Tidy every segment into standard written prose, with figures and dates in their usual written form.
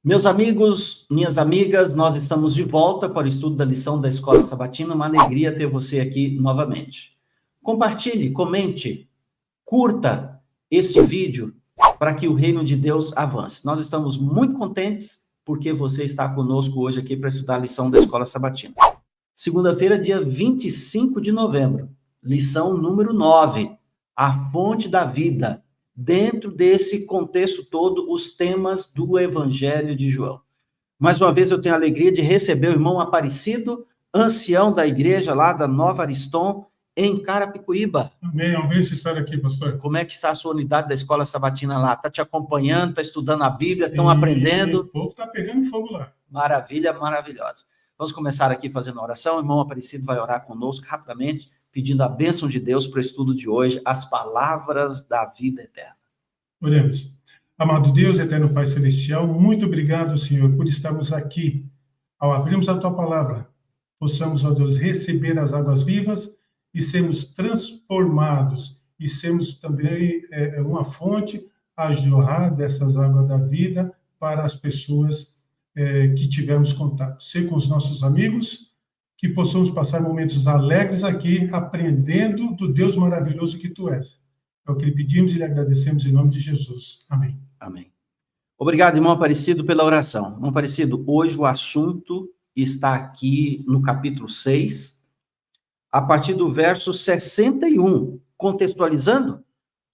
Meus amigos, minhas amigas, nós estamos de volta para o estudo da lição da Escola Sabatina. Uma alegria ter você aqui novamente. Compartilhe, comente, curta este vídeo para que o reino de Deus avance. Nós estamos muito contentes porque você está conosco hoje aqui para estudar a lição da Escola Sabatina. Segunda-feira, dia 25 de novembro, lição número 9, a fonte da vida. Dentro desse contexto todo, os temas do Evangelho de João. Mais uma vez, eu tenho a alegria de receber o irmão Aparecido, ancião da igreja lá da Nova Ariston, em Carapicuíba. Amém, é um beijo estar aqui, pastor. Como é que está a sua unidade da Escola Sabatina lá? Está te acompanhando, está estudando a Bíblia, estão aprendendo? O povo está pegando fogo lá. Maravilha, maravilhosa. Vamos começar aqui fazendo a oração. O irmão Aparecido vai orar conosco rapidamente, pedindo a bênção de Deus para o estudo de hoje, as palavras da vida eterna. Oremos. Amado Deus, eterno Pai Celestial, muito obrigado, Senhor, por estarmos aqui. Ao abrirmos a Tua palavra, possamos, ó Deus, receber as águas vivas e sermos transformados, e sermos também uma fonte a jorrar dessas águas da vida para as pessoas que tivermos contato. Ser com os nossos amigos, que possamos passar momentos alegres aqui, aprendendo do Deus maravilhoso que Tu és. É o que lhe pedimos e lhe agradecemos em nome de Jesus. Amém. Amém. Obrigado, irmão Aparecido, pela oração. Irmão Aparecido, hoje o assunto está aqui no capítulo 6, a partir do verso 61, contextualizando,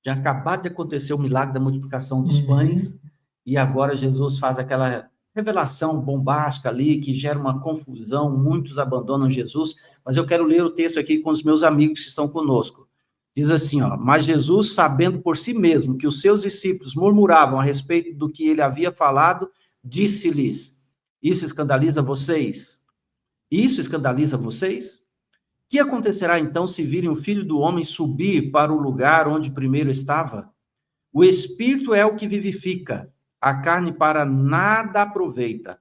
tinha acabado de acontecer o milagre da multiplicação dos pães, e agora Jesus faz aquela revelação bombástica ali, que gera uma confusão, muitos abandonam Jesus, mas eu quero ler o texto aqui com os meus amigos que estão conosco. Diz assim, ó, mas Jesus, sabendo por si mesmo que os seus discípulos murmuravam a respeito do que ele havia falado, disse-lhes, isso escandaliza vocês? Isso escandaliza vocês? Que acontecerá então se virem o Filho do Homem subir para o lugar onde primeiro estava? O Espírito é o que vivifica, a carne para nada aproveita.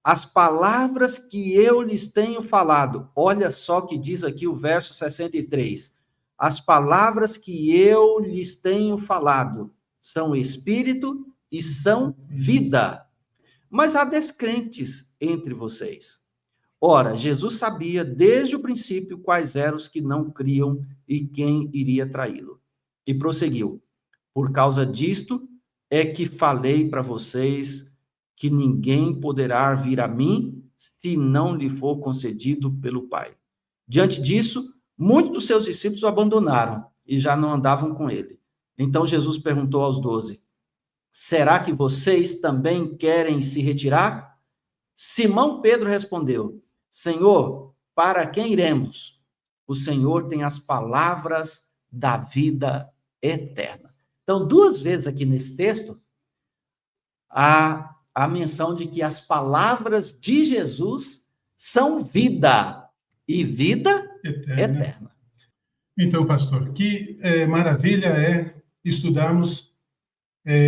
As palavras que eu lhes tenho falado, olha só que diz aqui o verso 63, as palavras que eu lhes tenho falado são espírito e são vida. Mas há descrentes entre vocês. Ora, Jesus sabia desde o princípio quais eram os que não criam e quem iria traí-lo. E prosseguiu, por causa disto é que falei para vocês que ninguém poderá vir a mim se não lhe for concedido pelo Pai. Diante disso, muitos dos seus discípulos o abandonaram e já não andavam com ele. Então Jesus perguntou aos 12, será que vocês também querem se retirar? Simão Pedro respondeu, Senhor, para quem iremos? O Senhor tem as palavras da vida eterna. Então, duas vezes aqui nesse texto, há a menção de que as palavras de Jesus são vida, e vida eterna. Então, pastor, que maravilha é estudarmos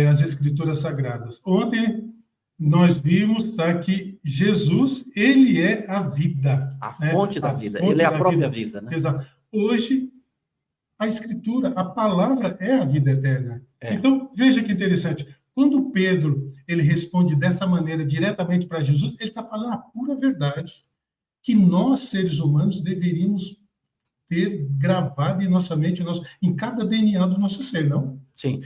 as Escrituras Sagradas. Ontem nós vimos que Jesus, ele é a vida. A fonte da vida, ele é a própria vida, né? Exato. Hoje, a Escritura, a palavra é a vida eterna. Então, veja que interessante. Quando Pedro, ele responde dessa maneira diretamente para Jesus, ele está falando a pura verdade que nós, seres humanos, deveríamos ter gravado em nossa mente, em cada DNA do nosso ser, não? Sim.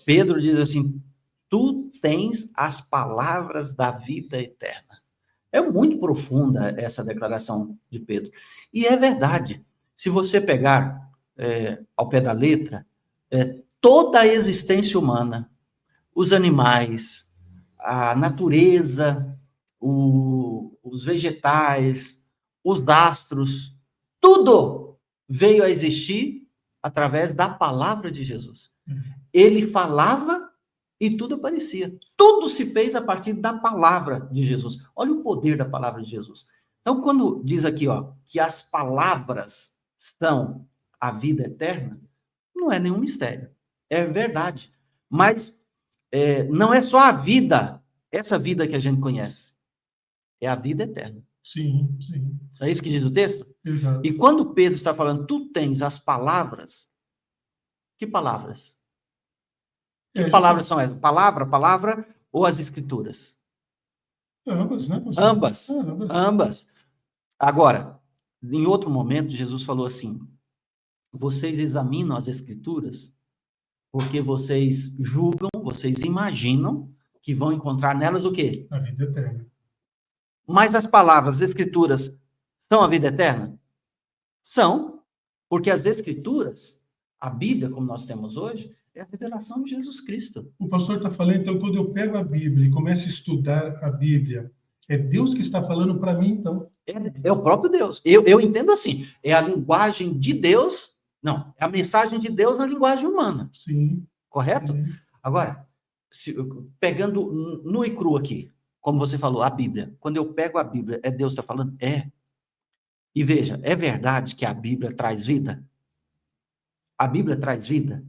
Pedro diz assim, tu tens as palavras da vida eterna. É muito profunda essa declaração de Pedro. E é verdade. Se você pegar ao pé da letra, toda a existência humana, os animais, a natureza, os vegetais, os astros, tudo veio a existir através da palavra de Jesus. Ele falava e tudo aparecia. Tudo se fez a partir da palavra de Jesus. Olha o poder da palavra de Jesus. Então, quando diz aqui, ó, que as palavras são a vida eterna, não é nenhum mistério. É verdade. Mas não é só a vida, essa vida que a gente conhece. É a vida eterna. Sim, sim. É isso que diz o texto? Exato. E quando Pedro está falando, tu tens as palavras, que palavras? Que palavras são essas? Palavra ou as escrituras? Ambas, né, pastor? Ambas. Ambas. Agora, em outro momento, Jesus falou assim: vocês examinam as Escrituras porque vocês julgam, vocês imaginam que vão encontrar nelas o quê? A vida eterna. Mas as palavras, as Escrituras, são a vida eterna? São, porque as Escrituras, a Bíblia, como nós temos hoje, é a revelação de Jesus Cristo. O pastor está falando, então, quando eu pego a Bíblia e começo a estudar a Bíblia, é Deus que está falando para mim, então? É o próprio Deus. Eu entendo assim, é a linguagem de Deus, não, é a mensagem de Deus na linguagem humana. Sim. Correto? Sim. Agora, pegando nu e cru aqui, como você falou, a Bíblia. Quando eu pego a Bíblia, é Deus que está falando? É. E veja, é verdade que a Bíblia traz vida? A Bíblia traz vida?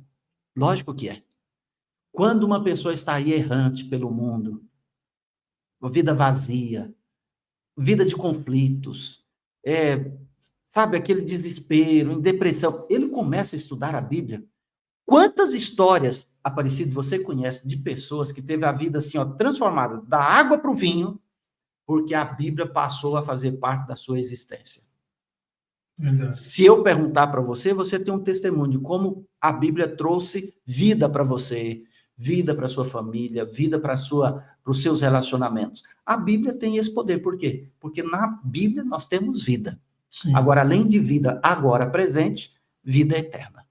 Lógico que é. Quando uma pessoa está aí errante pelo mundo, vida vazia, vida de conflitos, sabe, aquele desespero, em depressão, ele começa a estudar a Bíblia. Quantas histórias, Aparecido, você conhece de pessoas que teve a vida assim, ó, transformada da água para o vinho, porque a Bíblia passou a fazer parte da sua existência? Verdade. Se eu perguntar para você, você tem um testemunho de como a Bíblia trouxe vida para você, vida para sua família, vida para os seus relacionamentos. A Bíblia tem esse poder. Por quê? Porque na Bíblia nós temos vida. Sim. Agora, além de vida agora presente, vida eterna.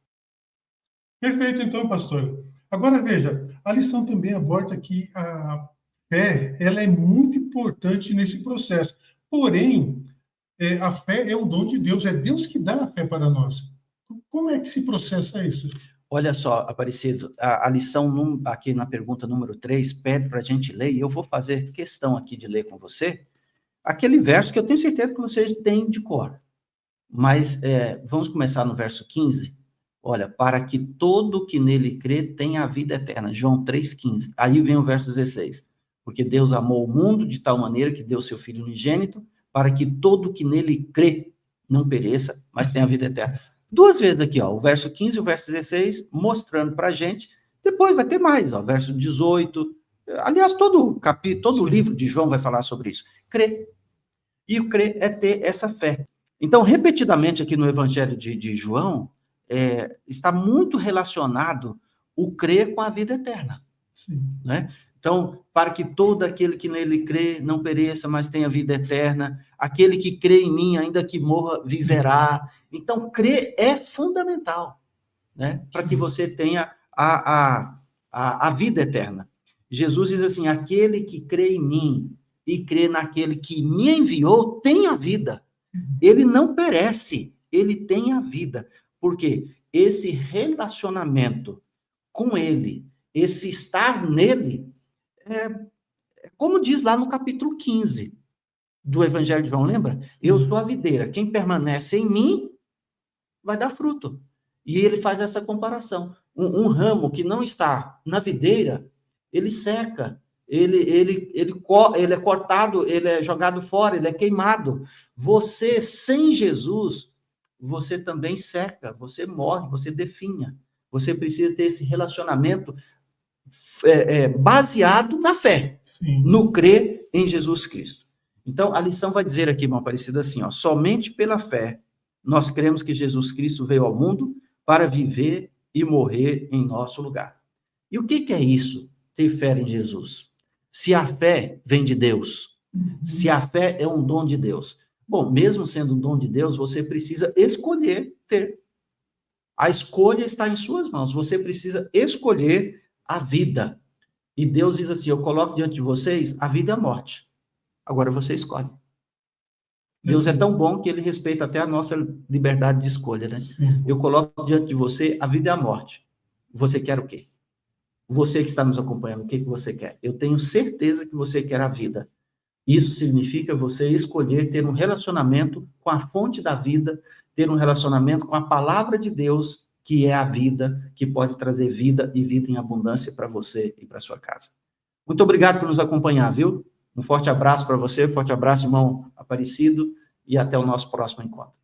Perfeito, então, pastor. Agora, veja, a lição também aborda que a fé, ela é muito importante nesse processo. Porém, a fé é um dom de Deus, é Deus que dá a fé para nós. Como é que se processa isso? Olha só, Aparecido, a lição aqui na pergunta número 3 pede para a gente ler, e eu vou fazer questão aqui de ler com você, aquele verso que eu tenho certeza que vocês têm de cor. Mas vamos começar no verso 15. Olha, para que todo que nele crê tenha a vida eterna. João 3,15. Aí vem o verso 16. Porque Deus amou o mundo de tal maneira que deu seu Filho unigênito, para que todo que nele crê não pereça, mas tenha a vida eterna. Duas vezes aqui, ó, o verso 15 e o verso 16, mostrando para a gente. Depois vai ter mais, ó, verso 18. Aliás, todo o livro de João vai falar sobre isso. Crer. E o crer é ter essa fé. Então, repetidamente aqui no Evangelho de João, está muito relacionado o crer com a vida eterna. Sim. Né? Então, para que todo aquele que nele crê não pereça, mas tenha vida eterna, aquele que crê em mim, ainda que morra, viverá. Então, crer é fundamental, né? Para que você tenha a vida eterna. Jesus diz assim, aquele que crê em mim e crê naquele que me enviou, tem a vida. Ele não perece, ele tem a vida. Porque esse relacionamento com ele, esse estar nele, como diz lá no capítulo 15 do Evangelho de João, lembra? Eu sou a videira, quem permanece em mim vai dar fruto. E ele faz essa comparação. Um ramo que não está na videira, ele seca, ele é cortado, ele é jogado fora, ele é queimado. Você, sem Jesus, você também seca, você morre, você definha. Você precisa ter esse relacionamento baseado na fé, Sim. no crer em Jesus Cristo. Então, a lição vai dizer aqui, irmão Aparecido, assim, ó, somente pela fé nós cremos que Jesus Cristo veio ao mundo para viver e morrer em nosso lugar. E o que é isso, ter fé em Jesus? Se a fé vem de Deus, se a fé é um dom de Deus, bom, mesmo sendo um dom de Deus, você precisa escolher ter. A escolha está em suas mãos. Você precisa escolher a vida. E Deus diz assim, eu coloco diante de vocês a vida e a morte. Agora você escolhe. Deus é tão bom que ele respeita até a nossa liberdade de escolha, né? Sim. Eu coloco diante de você a vida e a morte. Você quer o quê? Você que está nos acompanhando, o que você quer? Eu tenho certeza que você quer a vida. Isso significa você escolher ter um relacionamento com a fonte da vida, ter um relacionamento com a palavra de Deus, que é a vida, que pode trazer vida e vida em abundância para você e para sua casa. Muito obrigado por nos acompanhar, viu? Um forte abraço para você, forte abraço, irmão Aparecido, e até o nosso próximo encontro.